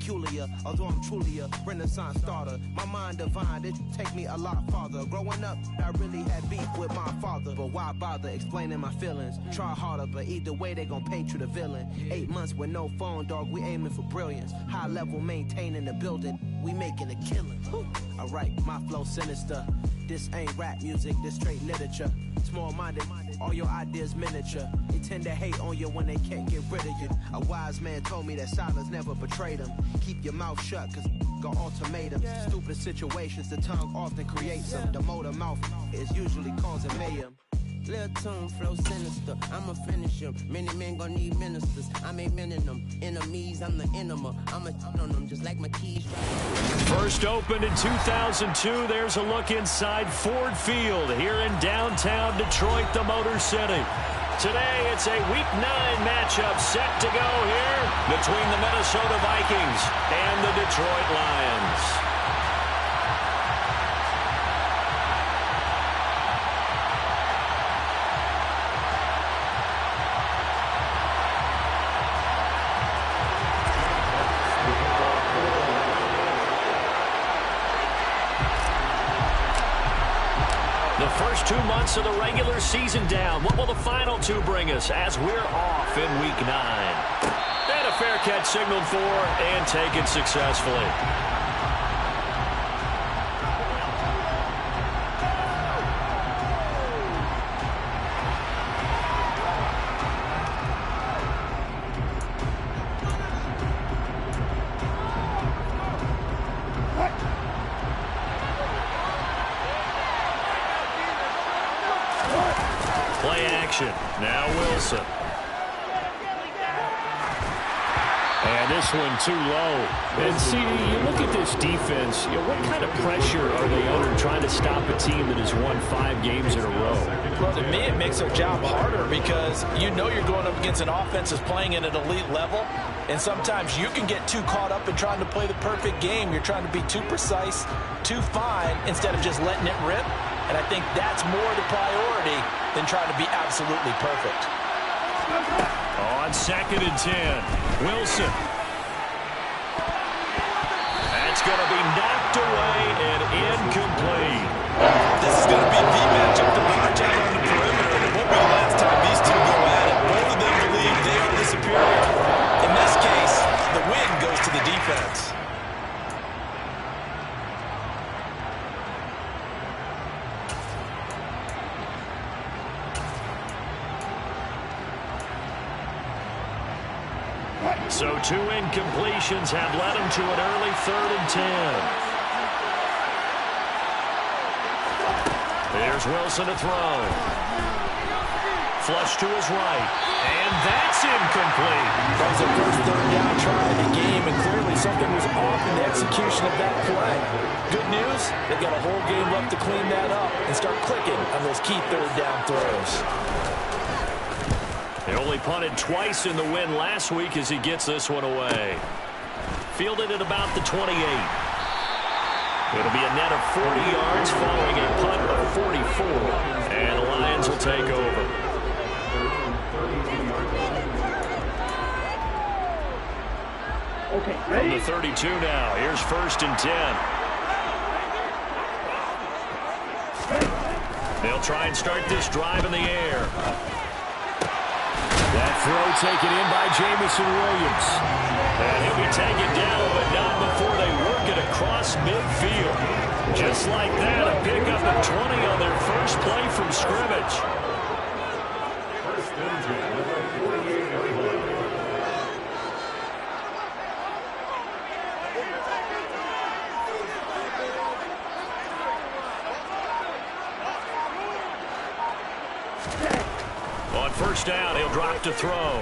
peculiar, although I'm truly a renaissance starter. My mind divine, it take me a lot farther. Growing up, I really had beef with my father, but why bother explaining my feelings? Try harder, but either way they gon' paint you the villain. 8 months with no phone, dog, we aiming for brilliance. High level maintaining the building, we making a killing. Alright, my flow sinister. This ain't rap music, this straight literature. Small-minded, all your ideas miniature. They tend to hate on you when they can't get rid of you. A wise man told me that silence never betrayed him. Keep your mouth shut, cause got ultimatums. Stupid situations, the tongue often creates them. The motor mouth is usually causing mayhem. Little tune, flow sinister, I'ma finish him. Many men gon' need ministers, I ain't mending them. Enemies, I'm the enema, I'ma on them just like my keys. First opened in 2002, there's a look inside Ford Field here in downtown Detroit, the Motor City. Today, it's a Week 9 matchup set to go here between the Minnesota Vikings and the Detroit Lions. First 2 months of the regular season down. What will the final 2 bring us as we're off in Week 9? And a fair catch signaled for and taken successfully. Play action. Now Wilson. And this one too low. And CD, you look at this defense, what kind of pressure are they under trying to stop a team that has won 5 games in a row? Well, to me, it makes their job harder because you know you're going up against an offense that's playing at an elite level. And sometimes you can get too caught up in trying to play the perfect game. You're trying to be too precise, too fine, instead of just letting it rip. And I think that's more the priority than trying to be absolutely perfect. On 2nd and 10, Wilson. That's going to be knocked away and incomplete. This is going to be the matchup to watch out on the perimeter. It won't be the last time these two go at it. Both of them believe they are the superior. In this case, the win goes to the defense. So 2 incompletions have led him to an early 3rd and 10. Here's Wilson to throw. Flush to his right. And that's incomplete. That was the first 3rd down try of the game, and clearly something was off in the execution of that play. Good news, they've got a whole game left to clean that up and start clicking on those key 3rd down throws. They only punted twice in the win last week as he gets this one away. Fielded at about the 28. It'll be a net of 40 yards following a punt of 44. And the Lions will take over. Okay, ready? From the 32 now. Here's 1st and 10. They'll try and start this drive in the air. That throw taken in by Jamison Williams. And he'll be taken down, but not before they work it across midfield. Just like that, a pickup of 20 on their first play from scrimmage. On 1st down, he'll drop to throw.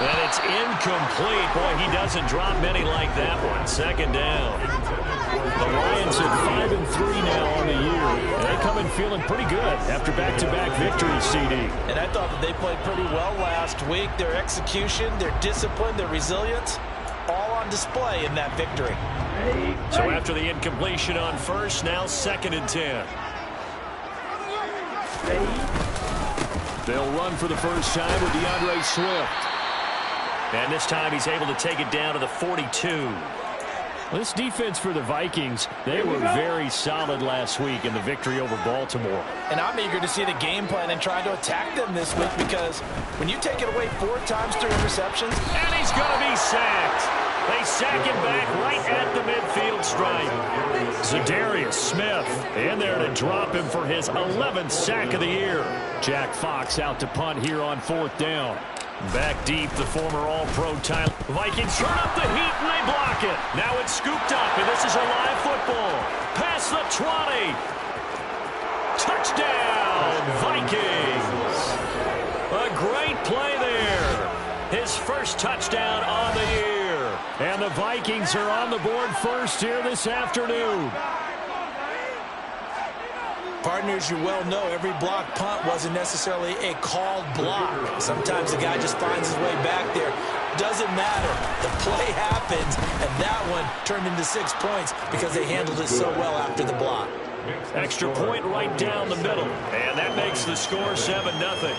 And it's incomplete. Boy, he doesn't drop many like that one. 2nd down. The Lions at 5-3 now on the year. And they come in feeling pretty good after back-to-back victories, CD. And I thought that they played pretty well last week. Their execution, their discipline, their resilience, all on display in that victory. So after the incompletion on 1st, now 2nd and 10. They'll run for the first time with DeAndre Swift. And this time he's able to take it down to the 42. This defense for the Vikings, they were very solid last week in the victory over Baltimore. And I'm eager to see the game plan and try to attack them this week, because when you take it away 4 times through interceptions. And he's going to be sacked. They sack him back right at the midfield stripe. Zadarius Smith in there to drop him for his 11th sack of the year. Jack Fox out to punt here on 4th down. Back deep, the former All-Pro Tyler. Vikings turn up the heat and they block it. Now it's scooped up, and this is a live football. Past the 20. Touchdown, Vikings. A great play there. His first touchdown on the year. And the Vikings are on the board first here this afternoon. Partners, you well know every block punt wasn't necessarily a called block. Sometimes the guy just finds his way back there. Doesn't matter. The play happens, and that one turned into 6 points because they handled it so well after the block. Extra point right down the middle, and that makes the score 7-0.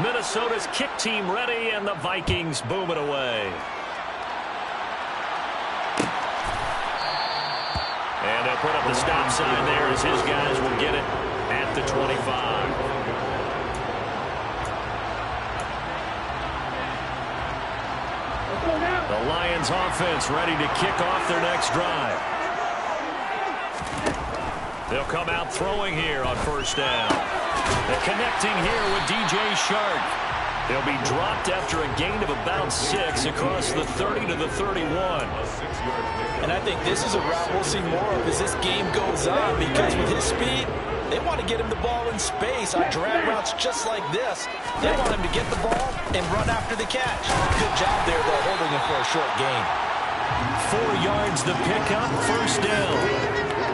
Minnesota's kick team ready, and the Vikings boom it away. And they'll put up the stop sign there as his guys will get it at the 25. The Lions offense ready to kick off their next drive. They'll come out throwing here on 1st down. They're connecting here with DJ Shark. They'll be dropped after a gain of about 6 across the 30 to the 31. And I think this is a route we'll see more of as this game goes on, because with his speed, they want to get him the ball in space on drag routes just like this. They want him to get the ball and run after the catch. Good job there, though, holding him for a short gain. 4 yards the pickup, 1st down.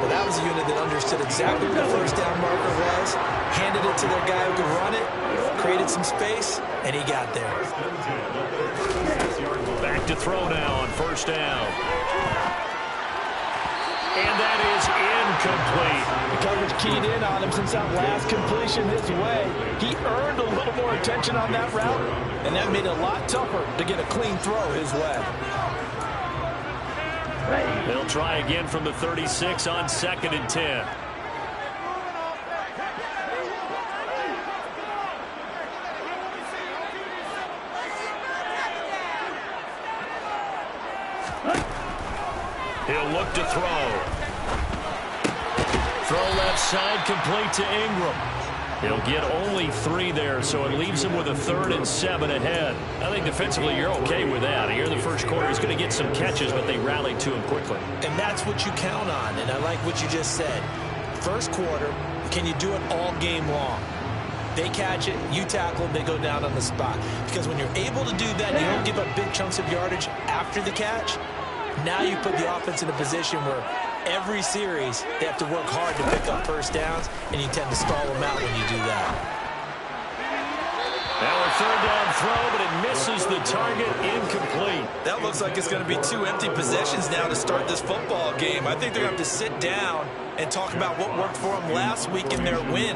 Well, that was a unit that understood exactly where the 1st down marker was, handed it to their guy who could run it, created some space, and he got there. Back to throw now on 1st down. And that is incomplete. The coverage keyed in on him since that last completion his way. He earned a little more attention on that route, and that made it a lot tougher to get a clean throw his way. They'll try again from the 36 on 2nd and 10. He'll look to throw. Throw left side, complete to Ingram. He'll get only 3 there, so it leaves him with a 3rd and 7 ahead. I think defensively you're okay with that. Here in the first quarter, he's going to get some catches, but they rallied to him quickly. And that's what you count on, and I like what you just said. First quarter, can you do it all game long? They catch it, you tackle them, they go down on the spot. Because when you're able to do that, you don't give up big chunks of yardage after the catch. Now you put the offense in a position where every series they have to work hard to pick up 1st downs, and you tend to stall them out when you do that. Now a 3rd down throw, but it misses the target, incomplete. That looks like it's going to be 2 empty possessions now to start this football game. I think they're going to have to sit down and talk about what worked for them last week in their win.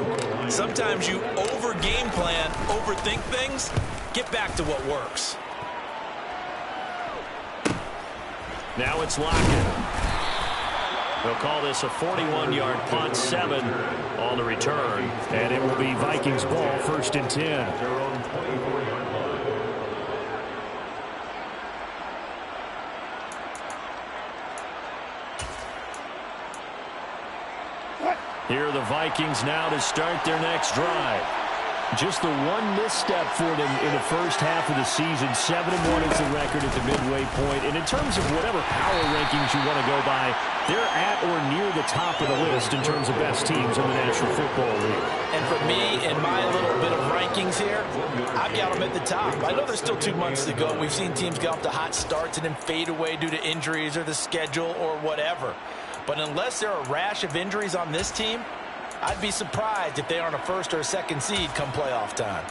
Sometimes you over-game plan, overthink things. Get back to what works. Now it's Lockett. They'll call this a 41-yard punt, 7 on the return. And it will be Vikings ball, 1st and 10. Here are the Vikings now to start their next drive. Just the one misstep for them in the first half of the season. 7-1 is the record at the midway point. And in terms of whatever power rankings you want to go by, they're at or near the top of the list in terms of best teams in the National Football League. And for me, in my little bit of rankings here, I've got them at the top. I know there's still 2 months to go. We've seen teams get off to hot starts and then fade away due to injuries or the schedule or whatever. But unless there are a rash of injuries on this team, I'd be surprised if they aren't a 1st or a 2nd seed come playoff time.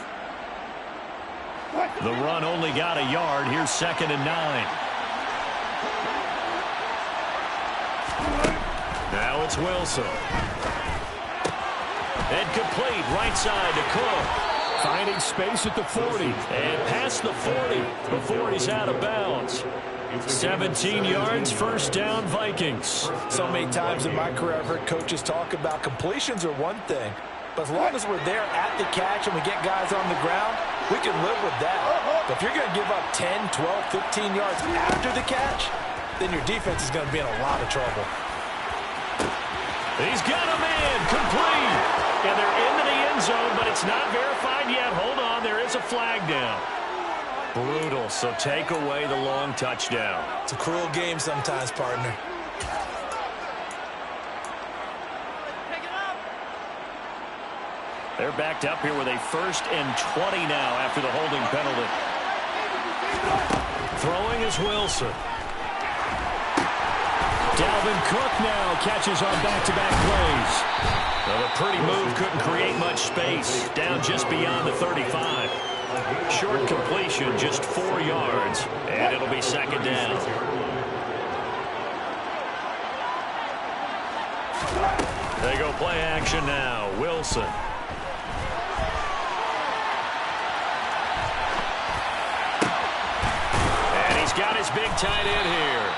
The run only got a yard. Here's 2nd and 9. Now it's Wilson. And complete right side to Cook. Finding space at the 40. And past the 40 before he's out of bounds. 17 yards, first down, Vikings. So many times in my career I've heard coaches talk about completions are one thing, but as long as we're there at the catch and we get guys on the ground, we can live with that. But if you're going to give up 10, 12, 15 yards after the catch, then your defense is going to be in a lot of trouble. He's got a man, complete. And they're into the end zone, but it's not verified yet. Hold on, there is a flag down. Brutal, so take away the long touchdown. It's a cruel game sometimes, partner. They're backed up here with a 1st and 20 now after the holding penalty. Throwing is Wilson. Dalvin Cook now catches on back-to-back plays. Well, a pretty move couldn't create much space. Down just beyond the 35. Short completion, just 4 yards, and it'll be second down. They go play action now. Wilson. And he's got his big tight end here.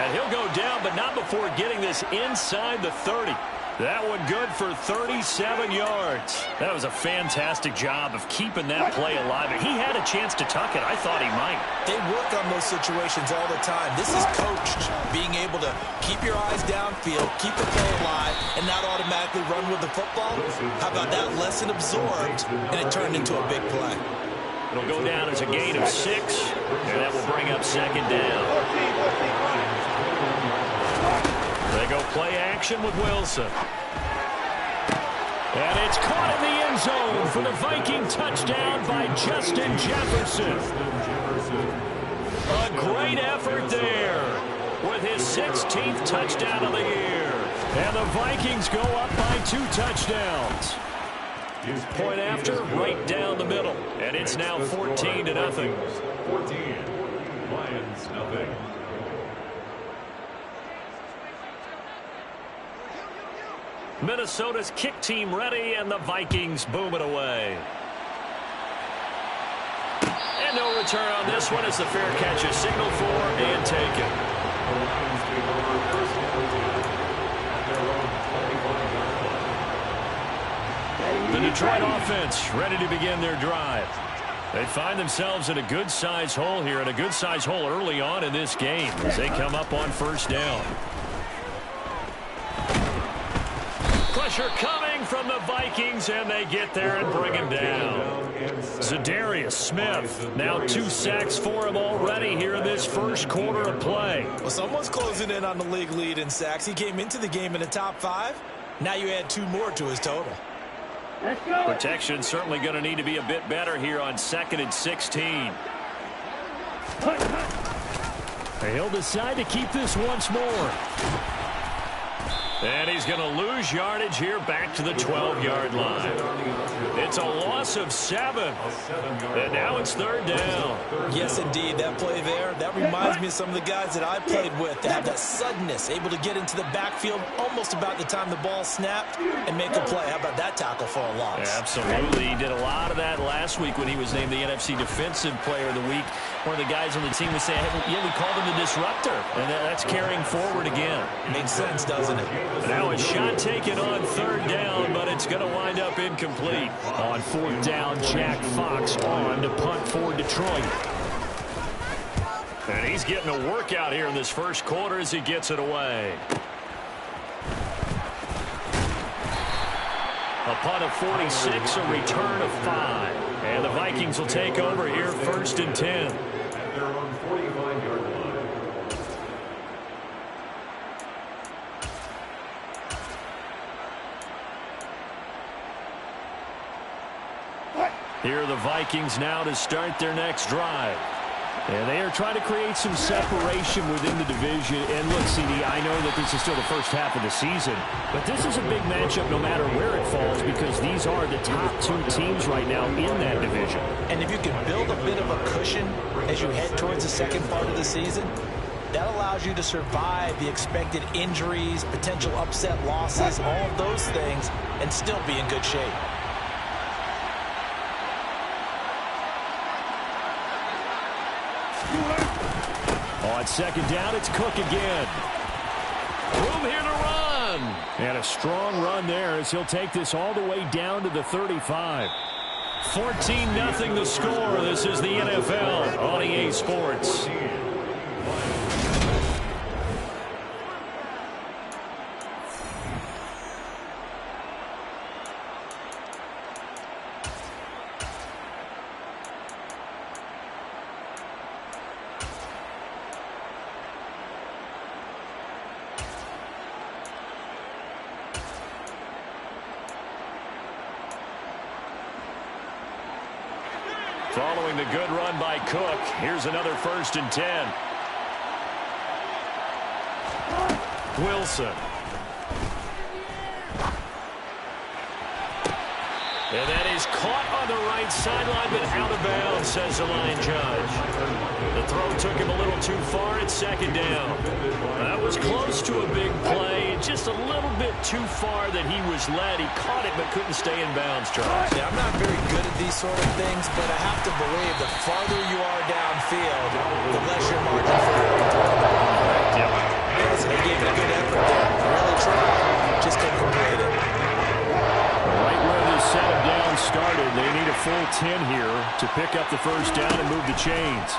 And he'll go down, but not before getting this inside the 30. That one good for 37 yards. That was a fantastic job of keeping that play alive. He had a chance to tuck it. I thought he might. They work on those situations all the time. This is coached, being able to keep your eyes downfield, keep the play alive, and not automatically run with the football. How about that lesson absorbed, and it turned into a big play. It'll go down as a gain of 6, and that will bring up second down. They go play action with Wilson. And it's caught in the end zone for the Viking touchdown by Justin Jefferson. A great effort there with his 16th touchdown of the year. And the Vikings go up by 2 touchdowns. Point after, right down the middle. And it's now 14-0. 14, Lions, nothing. Minnesota's kick team ready, and the Vikings boom it away. And no return on this one as the fair catch is signaled for and taken. The Detroit offense ready to begin their drive. They find themselves in a good-sized hole here, and a good-sized hole early on in this game as they come up on first down. Pressure coming from the Vikings, and they get there and bring him down. Za'Darius Smith, now 2 sacks for him already here in this first quarter of play. Well, someone's closing in on the league lead in sacks. He came into the game in the top 5. Now you add 2 more to his total. Protection certainly going to need to be a bit better here on 2nd and 16. He'll decide to keep this once more. And he's going to lose yardage here back to the 12-yard line. It's a loss of 7. And now it's third down. Yes, indeed. That play there, that reminds me of some of the guys that I played with. They have that suddenness, able to get into the backfield almost about the time the ball snapped and make a play. How about that tackle for a loss? Absolutely. He did a lot of that last week when he was named the NFC Defensive Player of the Week. One of the guys on the team was saying, hey, yeah, we called him the disruptor. And that's carrying forward again. Makes sense, doesn't it? Now a shot taken on third down, but it's going to wind up incomplete. On fourth down, Jack Fox on to punt for Detroit. And he's getting a workout here in this first quarter as he gets it away. A punt of 46, a return of 5. And the Vikings will take over here, 1st and 10. At their own 45-yard line. Here are the Vikings now to start their next drive. And they are trying to create some separation within the division. And look, CD, I know that this is still the first half of the season, but this is a big matchup no matter where it falls because these are the top 2 teams right now in that division. And if you can build a bit of a cushion as you head towards the second part of the season, That allows you to survive the expected injuries, potential upset losses, all of those things, and still be in good shape. On second down, it's Cook again. Room here to run. And a strong run there as he'll take this all the way down to the 35. 14-0 the score. This is the NFL on EA Sports. Following the good run by Cook, here's another 1st and 10. Wilson. And that is caught on the right sideline, but out of bounds, says the line judge. The throw took him a little too far at 2nd down. That was close to a big play, just a little bit too far that he was led. He caught it but couldn't stay in bounds, Charles. Yeah, I'm not very good at these sort of things, but I have to believe the farther you are downfield, the less your margin for error can throw the ball. Yep. Yeah, so they gave it a good effort there. Really tried, just couldn't complete it. Right where this set of downs started, they need a full 10 here to pick up the 1st down and move the chains.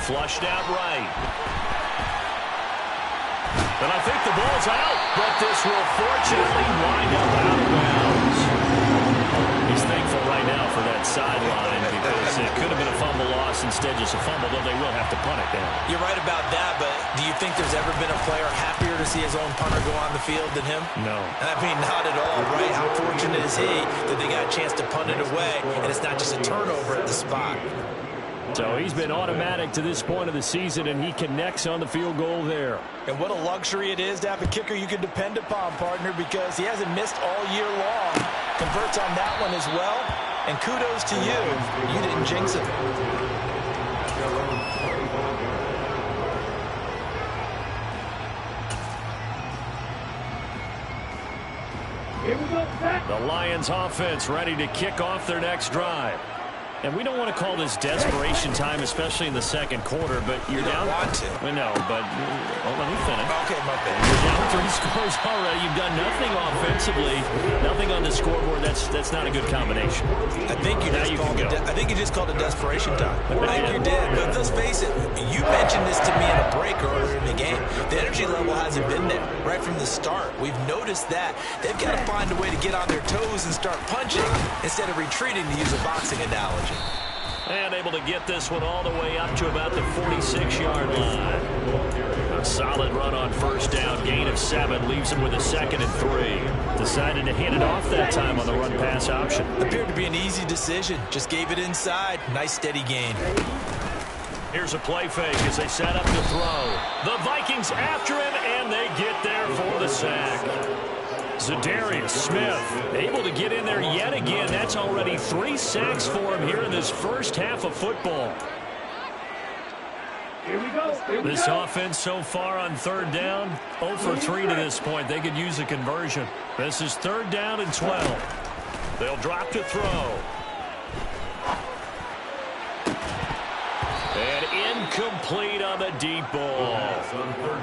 Flushed out right. And I think the ball's out, but this will fortunately wind up out of bounds. He's thankful right now for that sideline because it could have been a fumble loss, instead just a fumble, though they will have to punt it down. You're right about that, but do you think there's ever been a player happier to see his own punter go on the field than him? No. I mean, not at all, right? How fortunate is he that they got a chance to punt it away, and it's not just a turnover at the spot. So he's been automatic to this point of the season, and he connects on the field goal there. And what a luxury it is to have a kicker you can depend upon, partner, because he hasn't missed all year long. Converts on that one as well, and kudos to you. You didn't jinx it. The Lions offense ready to kick off their next drive. And we don't want to call this desperation time, especially in the 2nd quarter, but you're down. You don't want to. I know, but let me finish. Okay, my bad. You're down 3 scores already. You've done nothing offensively, nothing on the scoreboard. That's not a good combination. I think you just called it desperation time. I think you did. But let's face it, you mentioned this to me in a break earlier in the game. The energy level hasn't been there right from the start. We've noticed that. They've got to find a way to get on their toes and start punching instead of retreating, to use a boxing analogy. And able to get this one all the way up to about the 46-yard line. A solid run on 1st down, gain of 7, leaves him with a 2nd and 3. Decided to hand it off that time on the run-pass option. Appeared to be an easy decision. Just gave it inside. Nice steady gain. Here's a play fake as they set up to throw. The Vikings after him, and they get there for the sack. Zadarius Smith able to get in there yet again. That's already 3 sacks for him here in this 1st half of football. Here we go. This offense so far on 3rd down, 0 for 3 to this point. They could use a conversion. This is 3rd down and 12. They'll drop to throw. And incomplete on the deep ball.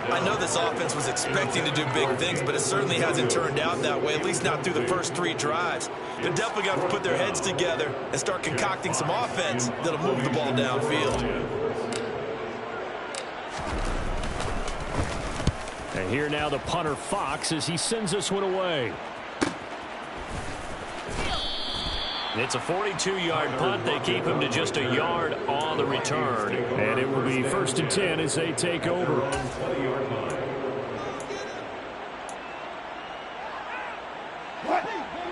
I know this offense was expecting to do big things, but it certainly hasn't turned out that way, at least not through the first 3 drives. They're definitely got to put their heads together and start concocting some offense that'll move the ball downfield. And here now the punter Fox as he sends this one away. It's a 42-yard punt. They keep him to just a yard on the return. And it will be 1st and 10 as they take over.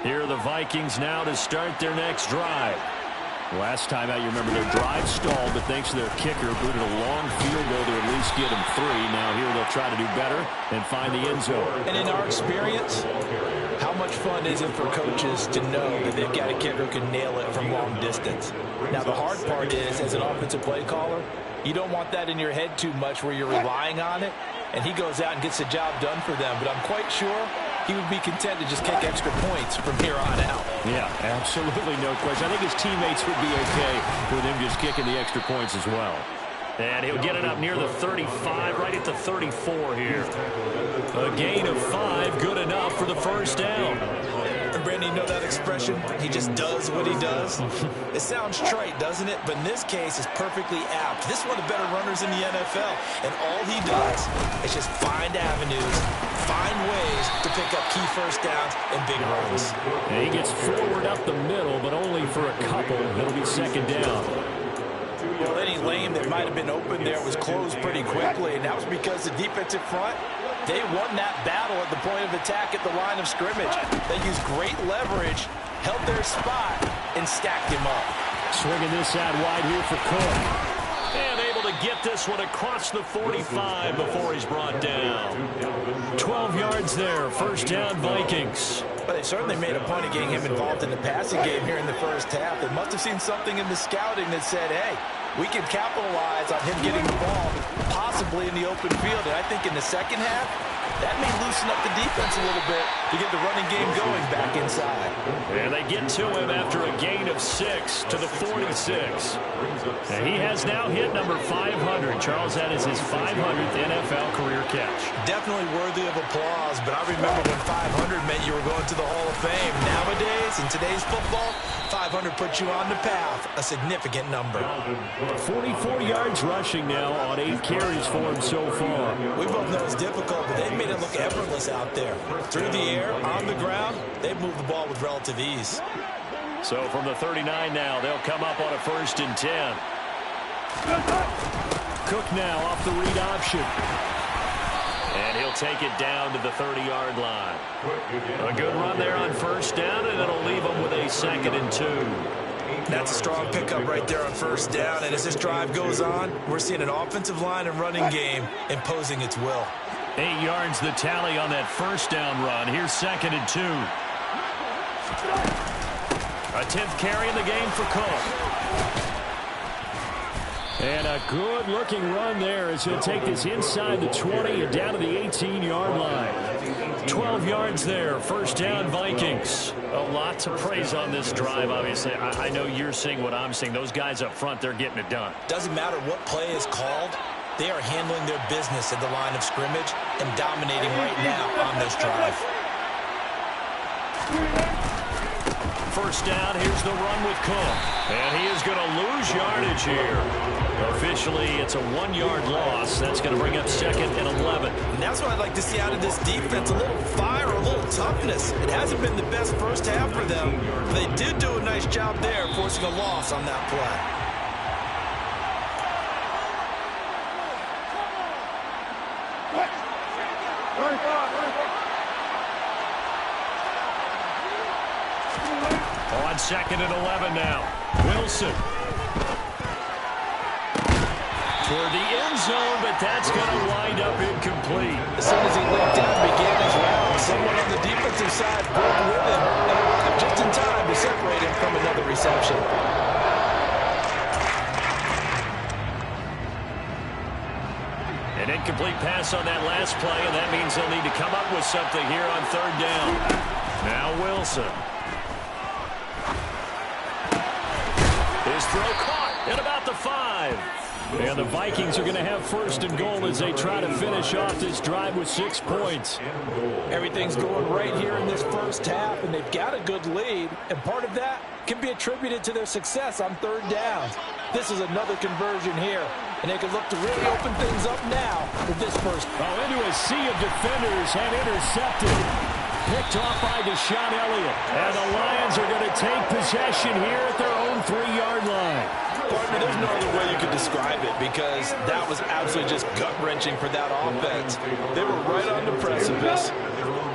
Here are the Vikings now to start their next drive. Last time out, you remember their drive stalled, but thanks to their kicker, booted a long field goal to at least get them 3. Now here they'll try to do better and find the end zone. And in our experience, how much fun is it for coaches to know that they've got a kicker who can nail it from long distance? Now, the hard part is, as an offensive play caller, you don't want that in your head too much where you're relying on it, and he goes out and gets the job done for them. But I'm quite sure he would be content to just kick extra points from here on out. Yeah, absolutely no question. I think his teammates would be okay with him just kicking the extra points as well. And he'll get it up near the 35, right at the 34 here. A gain of 5, good enough for the first down. Brandon, you know that expression? He just does what he does. It sounds trite, doesn't it? But in this case, it's perfectly apt. This is one of the better runners in the NFL. And all he does is just find avenues, find ways to pick up key first downs and big runs. And he gets forward up the middle, but only for a couple. It'll be second down. Well, any lane that might have been open there was closed pretty quickly, and that was because the defensive front, they won that battle at the point of attack at the line of scrimmage. They used great leverage, held their spot, and stacked him up. Swinging this out wide here for Cook. And able to get this one across the 45 before he's brought down. 12 yards there, first down Vikings. But they certainly made a point of getting him involved in the passing game here in the first half. They must have seen something in the scouting that said, hey, we can capitalize on him getting the ball, possibly in the open field. And I think in the second half, that may loosen up the defense a little bit to get the running game going back inside. And they get to him after a gain of 6 to the 46. And he has now hit number 500. Charles, that is his 500th NFL career catch. Definitely worthy of applause, but I remember when 500 meant you were going to the Hall of Fame. Nowadays, in today's football, 500 puts you on the path, a significant number. 44 yards rushing now on 8 carries for him so far. We both know it's difficult, but they've made it look effortless out there. Through the air, on the ground, they've moved the ball with relative ease. So from the 39 now, they'll come up on a 1st and 10. Cook now off the read option. And he'll take it down to the 30-yard line. A good run there on 1st down, and it'll leave them with a 2nd and 2. That's a strong pickup right there on 1st down, and as this drive goes on, we're seeing an offensive line and running game imposing its will. 8 yards the tally on that 1st down run. Here's 2nd and 2. A 10th carry in the game for Cook. And a good-looking run there as he'll take this inside the 20 and down to the 18-yard line. 12 yards there, 1st down Vikings. A lot to praise on this drive, obviously. I know you're seeing what I'm seeing. Those guys up front, they're getting it done. Doesn't matter what play is called. They are handling their business at the line of scrimmage and dominating right now on this drive. 1st down, here's the run with Cook. And he is going to lose yardage here. Officially, it's a 1-yard loss. That's going to bring up 2nd and 11. And that's what I'd like to see out of this defense, a little fire, a little toughness. It hasn't been the best first half for them, but they did do a nice job there, forcing a loss on that play. On 2nd and 11 now. Wilson. Toward the end zone, but that's going to wind up incomplete. As soon as he leaped down and began his round, someone on the defensive side broke with him and arrived just in time to separate him from another reception. An incomplete pass on that last play, and that means they'll need to come up with something here on 3rd down. Now Wilson. His throw caught at about the 5. And the Vikings are going to have 1st and goal as they try to finish off this drive with 6 points. Everything's going right here in this first half, and they've got a good lead, and part of that can be attributed to their success on 3rd down. This is another conversion here, and they can look to really open things up now with this first. Oh, into a sea of defenders and intercepted. Picked off by Deshaun Elliott. And the Lions are going to take possession here at their own 3-yard line. Partner, there's no other way you could describe it because that was absolutely just gut-wrenching for that offense. They were right on the precipice.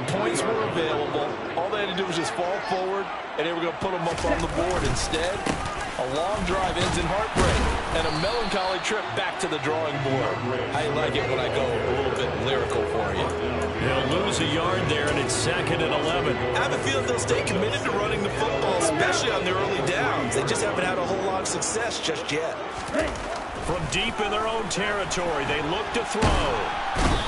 Points were available. All they had to do was just fall forward, and they were going to put them up on the board. Instead, a long drive ends in heartbreak and a melancholy trip back to the drawing board. I like it when I go a little bit lyrical for you. He'll lose a yard there, and it's 2nd and 11. I have a feeling they'll stay committed to running the football, especially on their early downs. They just haven't had a whole lot of success just yet. From deep in their own territory, they look to throw.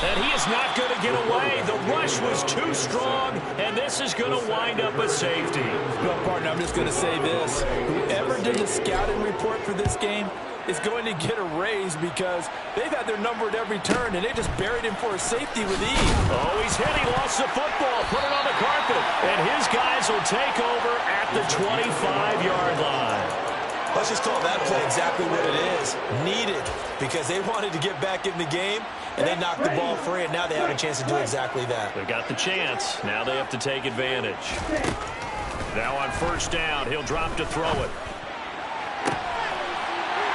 And he is not going to get away. The rush was too strong, and this is going to wind up a safety. Well, partner, I'm just going to say this. Whoever did the scouting report for this game is going to get a raise because they've had their number at every turn, and they just buried him for a safety with ease. Oh, he's hit. He lost the football. Put it on the carpet. And his guys will take over at the 25-yard line. Let's just call that play exactly what it is. Needed, because they wanted to get back in the game, and they knocked the ball free, and now they have a chance to do exactly that. They got the chance. Now they have to take advantage. Now on 1st down, he'll drop to throw it.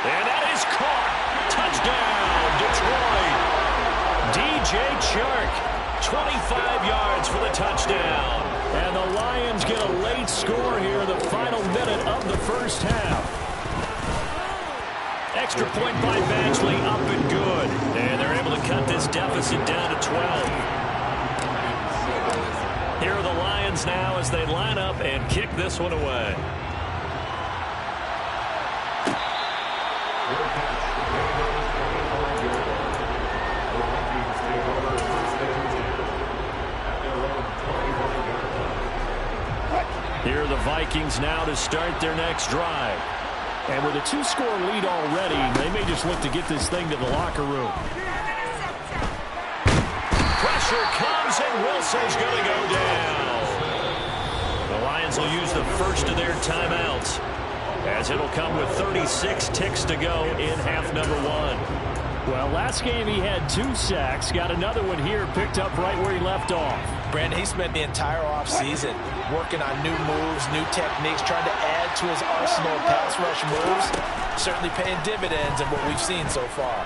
And that is caught. Touchdown, Detroit. DJ Chark, 25 yards for the touchdown. And the Lions get a late score here in the final minute of the first half. Extra point by Badgley, up and good. And they're able to cut this deficit down to 12. Here are the Lions now as they line up and kick this one away. Here are the Vikings now to start their next drive. And with a 2-score lead already, they may just look to get this thing to the locker room. Pressure comes, and Wilson's going to go down. The Lions will use the first of their timeouts, as it'll come with 36 ticks to go in half number 1. Well, last game he had 2 sacks. Got another one here, picked up right where he left off. Brandon, he spent the entire offseason working on new moves, new techniques, trying to add to his arsenal of pass rush moves. Certainly paying dividends in what we've seen so far.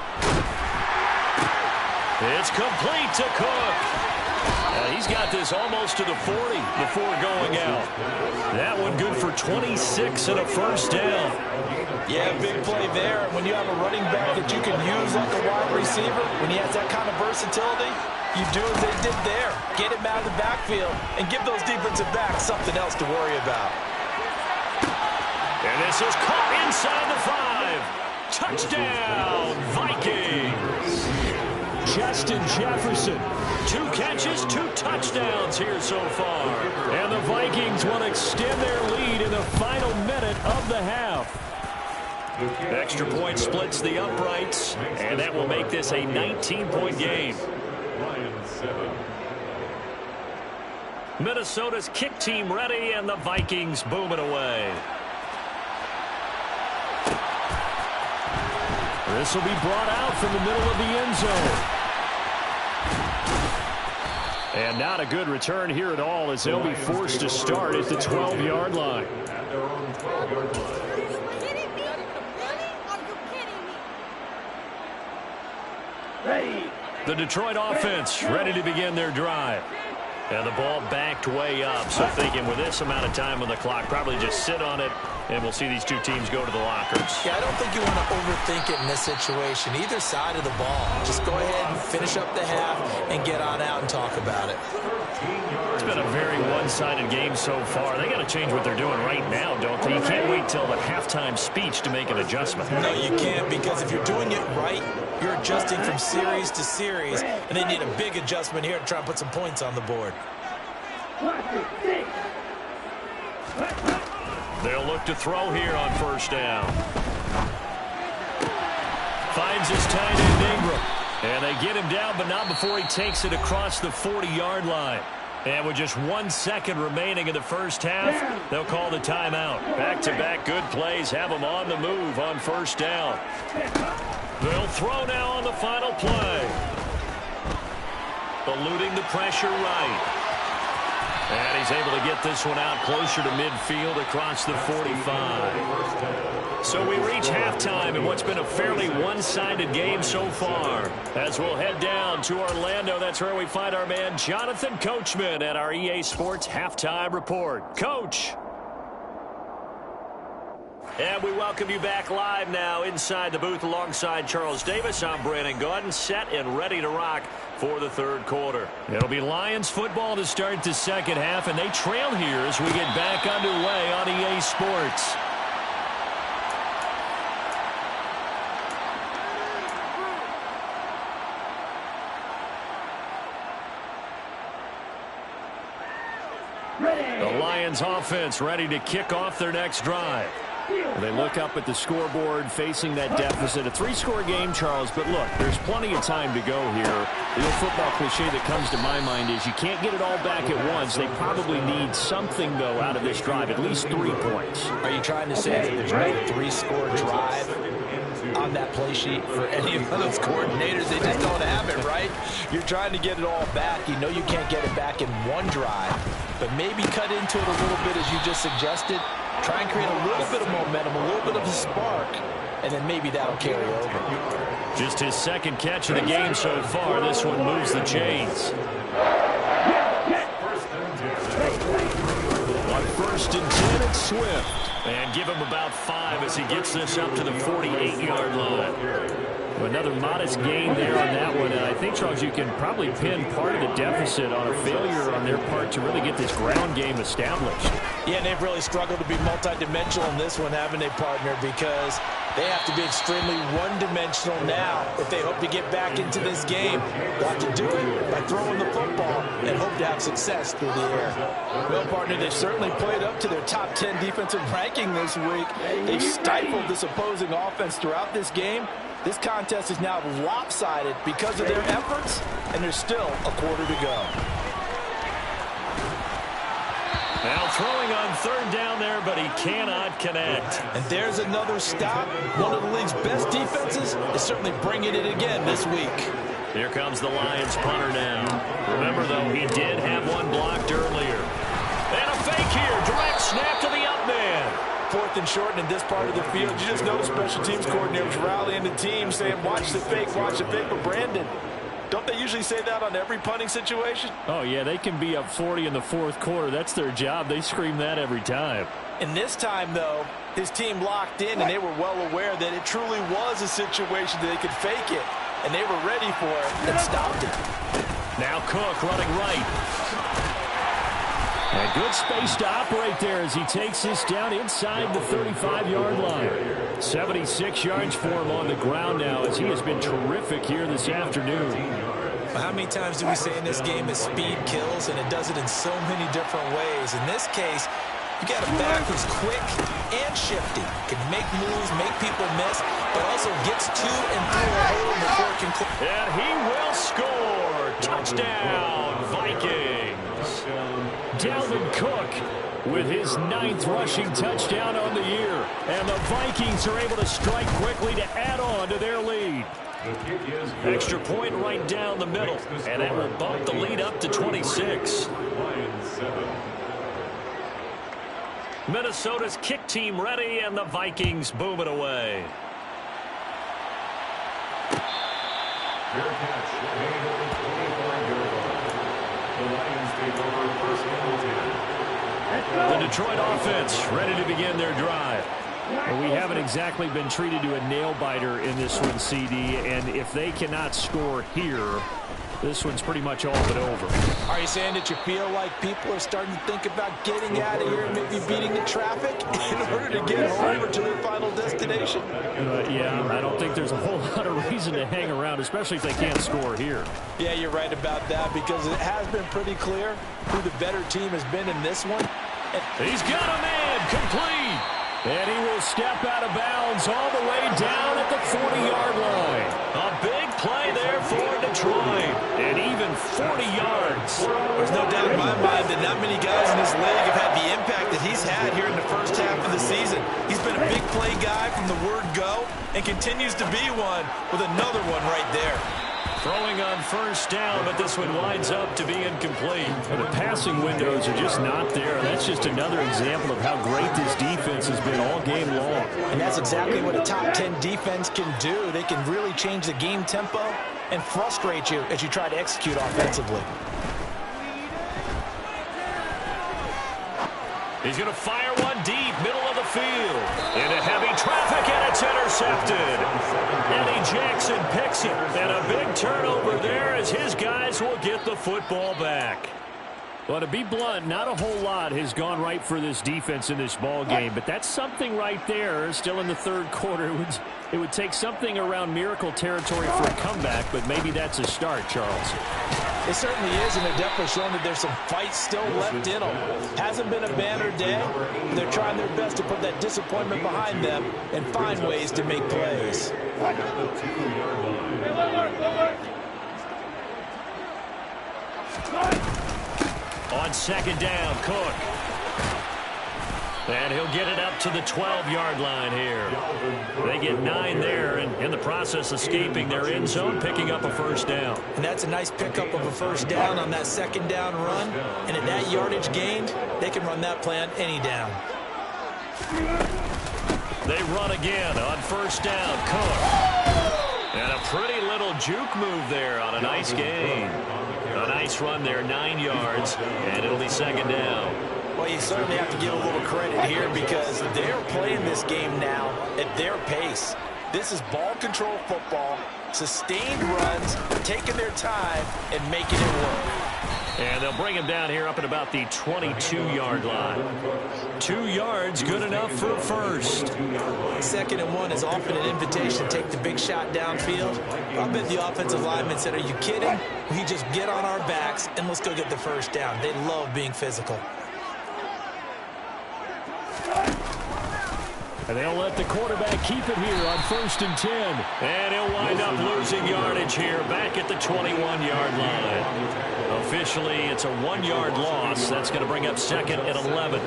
It's complete to Cook. He's got this almost to the 40 before going out. That one good for 26 and a 1st down. Yeah, big play there. When you have a running back that you can use like a wide receiver, when he has that kind of versatility, you do as they did there. Get him out of the backfield and give those defensive backs something else to worry about. And this is caught inside the 5. Touchdown, Vikings. Justin Jefferson, 2 catches, 2 touchdowns here so far. And the Vikings will extend their lead in the final minute of the half. Extra point splits the uprights, and that will make this a 19-point game. Minnesota's kick team ready, and the Vikings booming away. This will be brought out from the middle of the end zone. And not a good return here at all, as they'll be forced to start at the 12-yard line. The Detroit offense ready to begin their drive. And the ball backed way up, so thinking with this amount of time on the clock, probably just sit on it, and we'll see these 2 teams go to the lockers. Yeah, I don't think you want to overthink it in this situation. Either side of the ball. Just go ahead and finish up the half and get on out and talk about it. It's been a very one-sided game so far. They got to change what they're doing right now, don't they? You can't wait till the halftime speech to make an adjustment. No, you can't, because if you're doing it right, you're adjusting from series to series, and they need a big adjustment here to try and put some points on the board. They'll look to throw here on 1st down. Finds his tight end Ingram. And they get him down, but not before he takes it across the 40-yard line. And with just 1 second remaining in the first half, they'll call the timeout. Back-to-back good plays have them on the move on 1st down. They'll throw now on the final play. Eluding the pressure right. And he's able to get this one out closer to midfield across the 45. So we reach halftime in what's been a fairly one-sided game so far. As we'll head down to Orlando, that's where we find our man Jonathan Coachman at our EA Sports Halftime Report. Coach. And we welcome you back live now inside the booth alongside Charles Davis. I'm Brandon Gaudin, set and ready to rock for the third quarter. It'll be Lions football to start the second half, and they trail here as we get back underway on EA Sports. The Lions offense ready to kick off their next drive. They look up at the scoreboard facing that deficit. A three-score game, Charles, but look, there's plenty of time to go here. The old football cliche that comes to my mind is you can't get it all back at once. They probably need something, though, out of this drive, at least 3 points. Are you trying to say that there's no three-score drive on that play sheet for any of those coordinators? They just don't have it, right? You're trying to get it all back. You know you can't get it back in one drive, but maybe cut into it a little bit as you just suggested. Try and create a little bit of momentum, a little bit of a spark, and then maybe that'll carry over. Just his second catch of the game so far. This one moves the chains. On 1st and 10, it's Swift. And give him about 5 as he gets this up to the 48-yard line. Another modest gain there on that one. And I think, Charles, you can probably pin part of the deficit on a failure on their part to really get this ground game established. Yeah, and they've really struggled to be multidimensional in this one, haven't they, partner? Because they have to be extremely one-dimensional now if they hope to get back into this game. They'll have to do it by throwing the football and hope to have success through the air. Well, partner, they've certainly played up to their top 10 defensive ranking this week. They've stifled this opposing offense throughout this game. This contest is now lopsided because of their efforts, and there's still a quarter to go. Now throwing on 3rd down there, but he cannot connect. And there's another stop. One of the league's best defenses is certainly bringing it again this week. Here comes the Lions punter now. Remember, though, he did have one blocked earlier. And a fake here. Direct snap to the up man. 4th and short in this part of the field. You just notice special teams coordinators rallying the team saying, watch the fake, watch the fake. But Brandon, don't they usually say that on every punting situation? Oh, yeah, they can be up 40 in the 4th quarter. That's their job. They scream that every time. And this time, though, his team locked in, and they were well aware that it truly was a situation that they could fake it. And they were ready for it and stopped it. Now Cook running right. And good space to operate there as he takes this down inside the 35-yard line. 76 yards for him on the ground now as he has been terrific here this afternoon. How many times do we say in this game that speed kills, and it does it in so many different ways? In this case, you got a back who's quick and shifty, can make moves, make people miss, but also gets to and through a hole before it can. And he will score. Touchdown, Vikings. Dalvin Cook with his 9th rushing touchdown on the year. And the Vikings are able to strike quickly to add on to their lead. Extra point right down the middle. And that will bump the lead up to 26. Minnesota's kick team ready, and the Vikings boom it away. Fair catch, made at the 25-yard line. The Lions take over 1st and 10. The Detroit offense ready to begin their drive. Well, we haven't exactly been treated to a nail-biter in this one, CD, and if they cannot score here, this one's pretty much all but over. Are you saying that you feel like people are starting to think about getting out of here and maybe beating the traffic in order to get home or to their final destination? Yeah, I don't think there's a whole lot of reason to hang around, especially if they can't score here. Yeah, you're right about that, because it has been pretty clear who the better team has been in this one. He's got a man complete. And he will step out of bounds all the way down at the 40-yard line. A big play there for Detroit. And even 40 yards. There's no doubt in my mind that not many guys in this league have had the impact that he's had here in the first half of the season. He's been a big play guy from the word go and continues to be one with another one right there. Throwing on 1st down, but this one winds up to be incomplete. The passing windows are just not there. That's just another example of how great this defense has been all game long. And that's exactly what a top 10 defense can do. They can really change the game tempo and frustrate you as you try to execute offensively. He's going to fire one deep, middle of the field. Into heavy traffic, and it's intercepted. Eddie Jackson picks it. And a big turnover there as his guys will get the football back. Well, to be blunt, not a whole lot has gone right for this defense in this ball game, but that's something right there. Still in the third quarter, it would take something around miracle territory for a comeback, but maybe that's a start, Charles. It certainly is, and they're definitely showing that there's some fight still left in them. Hasn't been a banner day. They're trying their best to put that disappointment behind them and find ways to make plays. On second down, Cook. And he'll get it up to the 12-yard line here. They get 9 there, and in the process escaping their end zone, picking up a first down. And that's a nice pickup of a first down on that second down run. And at that yardage gained, they can run that play on any down. They run again on first down, Cook. And a pretty little juke move there on a nice gain. A nice run there, 9 yards, and it'll be second down. Well, you certainly have to give a little credit here because they're playing this game now at their pace. This is ball control football, sustained runs, taking their time and making it work. And they'll bring him down here up at about the 22-yard line. 2 yards, good enough for a first. 2nd and 1 is often an invitation to take the big shot downfield. I bet the offensive lineman said, are you kidding? We just get on our backs and let's go get the first down. They love being physical. And they'll let the quarterback keep it here on 1st and 10. And he'll wind up losing yardage here back at the 21-yard line. Officially, it's a 1-yard loss. That's going to bring up 2nd and 11.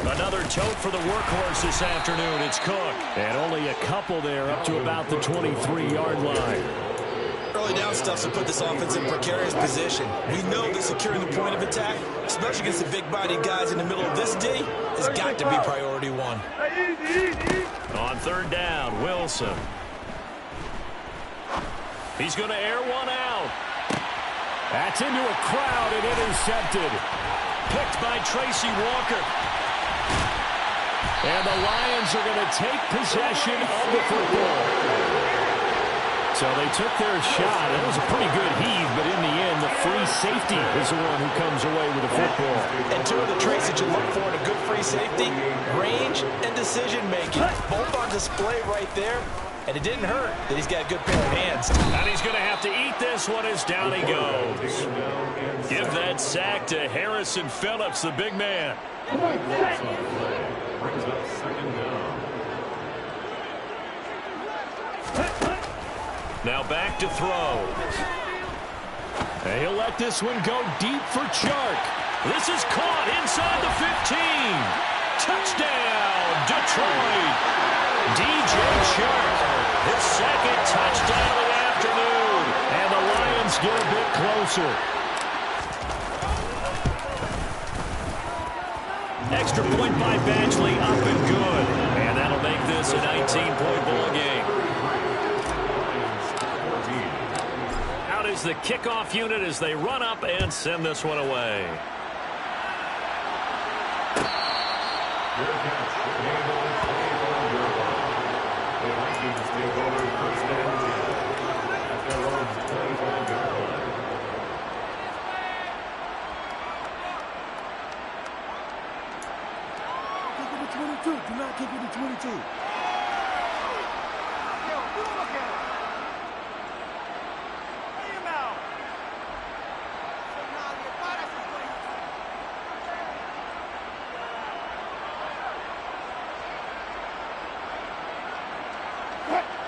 Another tote for the workhorse this afternoon. It's Cook. And only a couple there up to about the 23-yard line. Early down stuff to put this offense in precarious position. We know that securing the point of attack, especially against the big-bodied guys in the middle of this D, has got to be priority 1. On 3rd down, Wilson. He's going to air one out. That's into a crowd and intercepted. Picked by Tracy Walker. And the Lions are going to take possession of the football. So they took their shot. It was a pretty good heave, but in the end, the free safety is the one who comes away with the football. And 2 of the traits that you look for in a good free safety, range and decision-making. Both on display right there. And it didn't hurt that he's got a good pair of hands. And he's going to have to eat this one as down he goes. Give that sack to Harrison Phillips, the big man. Brings up 2nd down. Now back to throw. And he'll let this one go deep for Chark. This is caught inside the 15. Touchdown, Detroit. DJ Chark, his 2nd touchdown of the afternoon. And the Lions get a bit closer. Extra point by Badgley, up and good. And that'll make this a 19-point ball game. Out is the kickoff unit as they run up and send this one away. Good catch. Gain of the 24-yard line. The Vikings take over 1st and 10 at their own 25-yard line. Kick it to 22. Do not kick it to 22.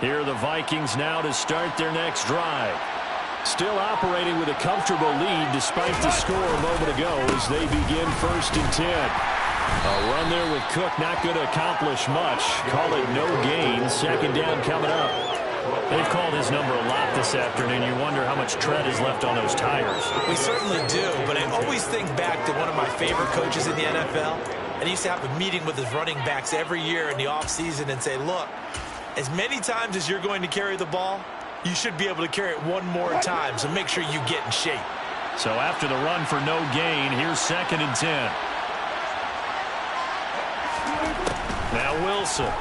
Here are the Vikings now to start their next drive. Still operating with a comfortable lead despite the score a moment ago as they begin 1st and 10. A run there with Cook not going to accomplish much. Call it no gain. 2nd down coming up. They've called his number a lot this afternoon. You wonder how much tread is left on those tires. We certainly do, but I always think back to one of my favorite coaches in the NFL. And he used to have a meeting with his running backs every year in the offseason and say, look, as many times as you're going to carry the ball, you should be able to carry it one more time, so make sure you get in shape. So after the run for no gain, here's 2nd and 10. Now Wilson.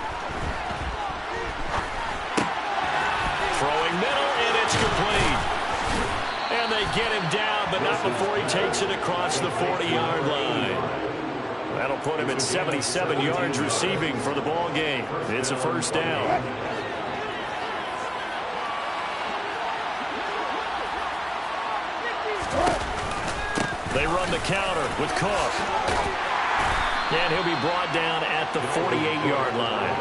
Throwing middle, and it's complete. And they get him down, but not before he takes it across the 40-yard line. That'll put him at 77 yards receiving for the ball game. It's a 1st down. They run the counter with Cook. And he'll be brought down at the 48-yard line.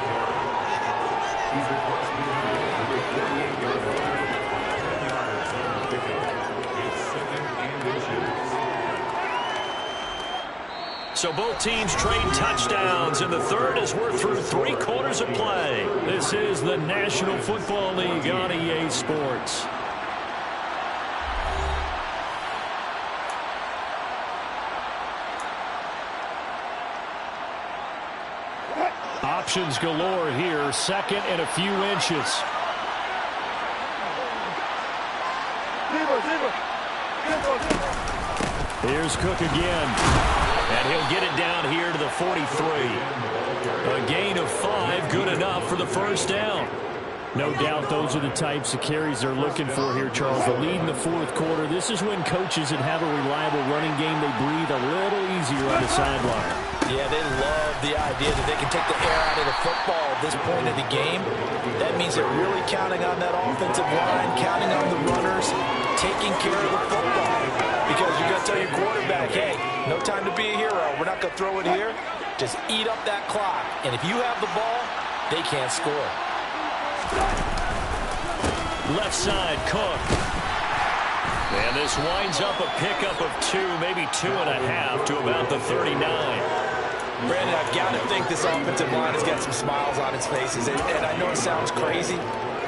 So both teams trade touchdowns in the 3rd as we're through 3 quarters of play. This is the National Football League on EA Sports. Options galore here. 2nd and a few inches. Here's Cook again. And he'll get it down here to the 43. A gain of 5, good enough for the 1st down. No doubt those are the types of carries they're looking for here, Charles. The lead in the 4th quarter. This is when coaches that have a reliable running game, they breathe a little easier on the sideline. Yeah, they love the idea that they can take the air out of the football at this point of the game. That means they're really counting on that offensive line, counting on the runners, taking care of the football. Because you're going to tell your quarterback, hey, no time to be a hero. We're not going to throw it here. Just eat up that clock. And if you have the ball, they can't score. Left side, Cook. And this winds up a pickup of 2, maybe 2.5 to about the 39. Brandon, I've got to think this offensive line has got some smiles on its faces. And I know it sounds crazy,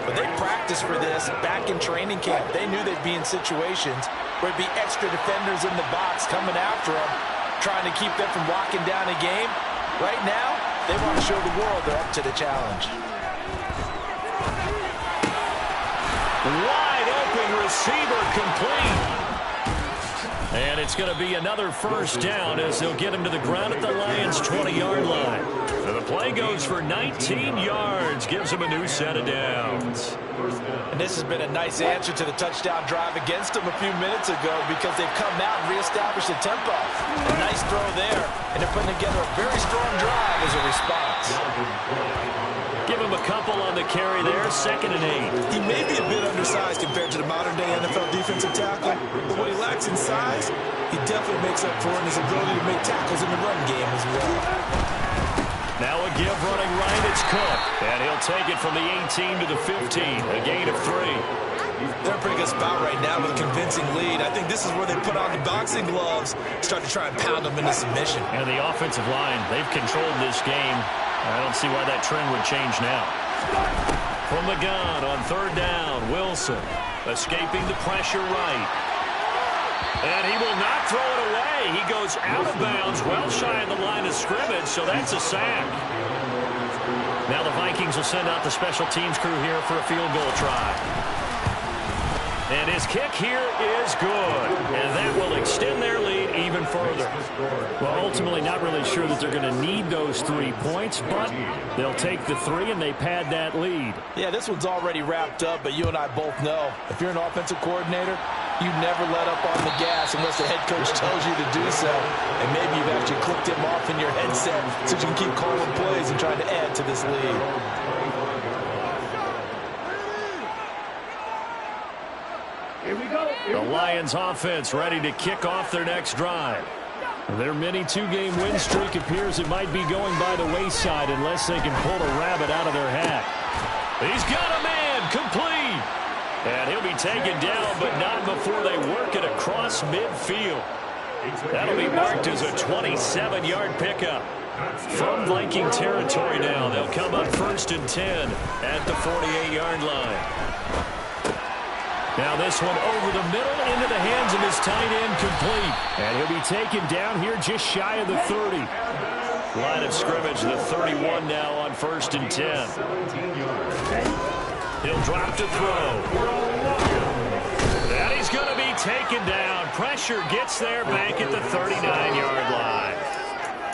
but they practiced for this back in training camp. They knew they'd be in situations where it'd be extra defenders in the box coming after them, trying to keep them from locking down a game. Right now, they want to show the world they're up to the challenge. Wide open receiver complete. And it's going to be another 1st down as they'll get him to the ground at the Lions' 20-yard line. So the play goes for 19 yards, gives him a new set of downs. And this has been a nice answer to the touchdown drive against them a few minutes ago because they've come out and reestablished the tempo. A nice throw there, and they're putting together a very strong drive as a response. Give him a couple on the carry there, 2nd and 8. He may be a bit undersized compared to the modern-day NFL defensive tackle, but what he lacks in size, he definitely makes up for in his ability to make tackles in the run game as well. Now a give running right, it's Cook. And he'll take it from the 18 to the 15, a gain of 3. They're in a pretty good spot right now with a convincing lead. I think this is where they put on the boxing gloves, start to try and pound them into submission. And the offensive line, they've controlled this game. I don't see why that trend would change now. From the gun on 3rd down, Wilson escaping the pressure right. And he will not throw it away. He goes out of bounds, well shy of the line of scrimmage, so that's a sack. Now the Vikings will send out the special teams crew here for a field goal try. And his kick here is good. And that will extend their lead even further. Well, ultimately not really sure that they're going to need those 3 points, but they'll take the 3 and they pad that lead. Yeah, this one's already wrapped up, but you and I both know if you're an offensive coordinator, you never let up on the gas unless the head coach tells you to do so. And maybe you've actually clicked him off in your headset so you can keep calling plays and trying to add to this lead. The Lions offense ready to kick off their next drive. Their mini 2-game win streak appears it might be going by the wayside unless they can pull a rabbit out of their hat. He's got a man complete. And he'll be taken down, but not before they work it across midfield. That'll be marked as a 27-yard pickup. From Viking territory now, they'll come up 1st and 10 at the 48-yard line. Now this one over the middle into the hands of his tight end complete. And he'll be taken down here just shy of the 30. Line of scrimmage, the 31 now on 1st and 10. He'll drop to throw. And he's going to be taken down pressure gets there back at the 39-yard line.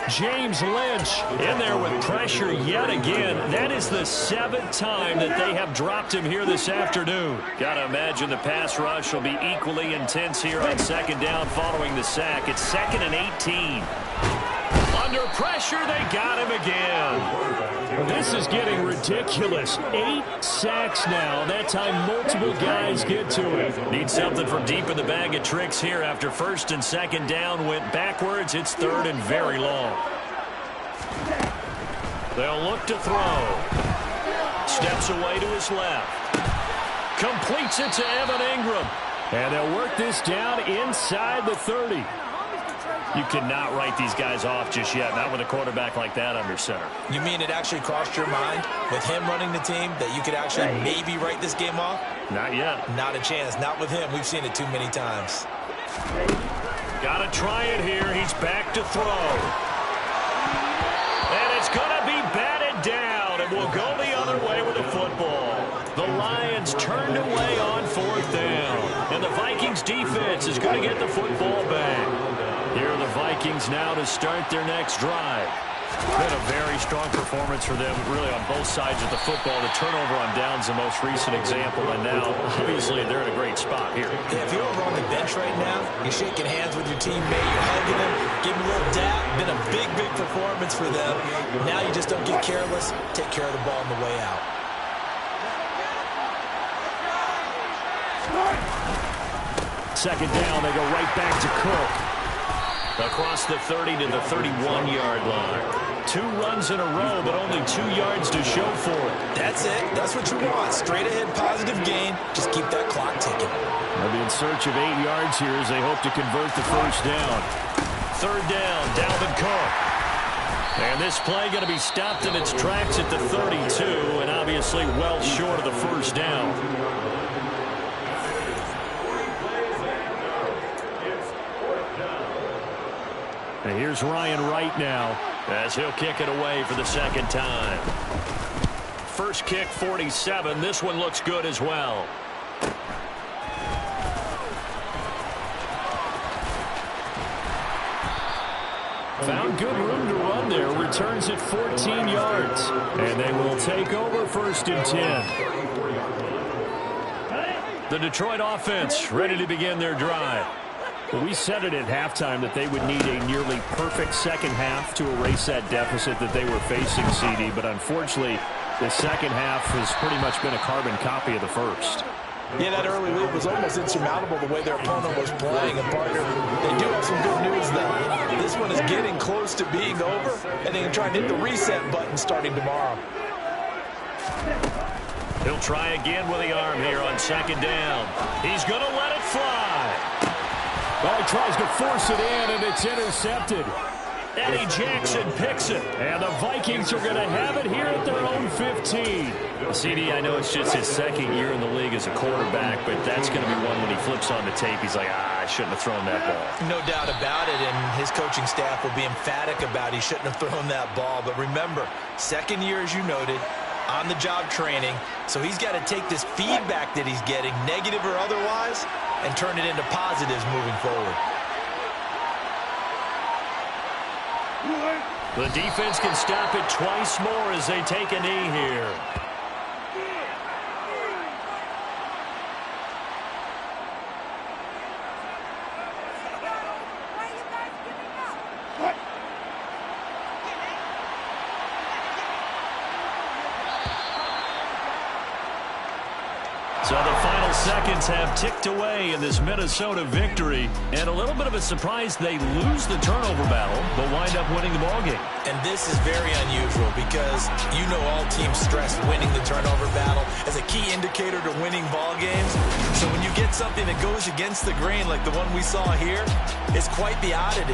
James Lynch in there with pressure yet again. That is the 7th time that they have dropped him here this afternoon. Got to imagine the pass rush will be equally intense here on 2nd down following the sack. It's 2nd and 18. Under pressure, they got him again. This is getting ridiculous. 8 sacks now. That time, multiple guys get to him. Need something from deep in the bag of tricks here after 1st and 2nd down went backwards. It's 3rd and very long. They'll look to throw. Steps away to his left. Completes it to Evan Ingram. And they'll work this down inside the 30. You cannot write these guys off just yet, not with a quarterback like that under center. You mean it actually crossed your mind with him running the team that you could actually maybe write this game off? Not yet. Not a chance. Not with him. We've seen it too many times. Got to try it here. He's back to throw. And it's going to be batted down, and we'll go the other way with the football. The Lions turned away on 4th down, and the Vikings defense is going to get the football back. Here are the Vikings now to start their next drive. Been a very strong performance for them, really, on both sides of the football. The turnover on downs, the most recent example, and now, obviously, they're in a great spot here. Yeah, if you're over on the bench right now, you're shaking hands with your teammate, you're hugging him, giving a little dap. Been a big, big performance for them. Now you just don't get careless. Take care of the ball on the way out. Second down, they go right back to Cook. Across the 30 to the 31-yard line. 2 runs in a row, but only 2 yards to show for it. That's it. That's what you want. Straight ahead, positive gain. Just keep that clock ticking. They'll be in search of 8 yards here as they hope to convert the 1st down. 3rd down, Dalvin Cook. And this play going to be stopped in its tracks at the 32, and obviously well short of the 1st down. And here's Ryan Wright now as he'll kick it away for the 2nd time. First kick, 47. This one looks good as well. Found good room to run there. Returns it 14 yards. And they will take over 1st and 10. The Detroit offense ready to begin their drive. Well, we said it at halftime that they would need a nearly perfect second half to erase that deficit that they were facing, CD. But unfortunately, the second half has pretty much been a carbon copy of the first. Yeah, that early lead was almost insurmountable the way their opponent was playing. And, partner, they do have some good news, though. This one is getting close to being over, and they can try and hit the reset button starting tomorrow. He'll try again with the arm here on 2nd down. He's going to let it fly. Well, he tries to force it in, and it's intercepted. Eddie Jackson picks it. And the Vikings are going to have it here at their own 15. CD, I know it's just his 2nd year in the league as a quarterback, but that's going to be one when he flips on the tape. He's like, I shouldn't have thrown that ball. No doubt about it, and his coaching staff will be emphatic about he shouldn't have thrown that ball. But remember, 2nd year, as you noted, on-the-job training, so he's got to take this feedback that he's getting, negative or otherwise, and turn it into positives moving forward. The defense can stop it twice more as they take a knee here. So the final seconds have ticked away in this Minnesota victory. And a little bit of a surprise they lose the turnover battle, but wind up winning the ballgame. And this is very unusual because you know all teams stress winning the turnover battle as a key indicator to winning ball games. So when you get something that goes against the grain like the one we saw here, it's quite the oddity.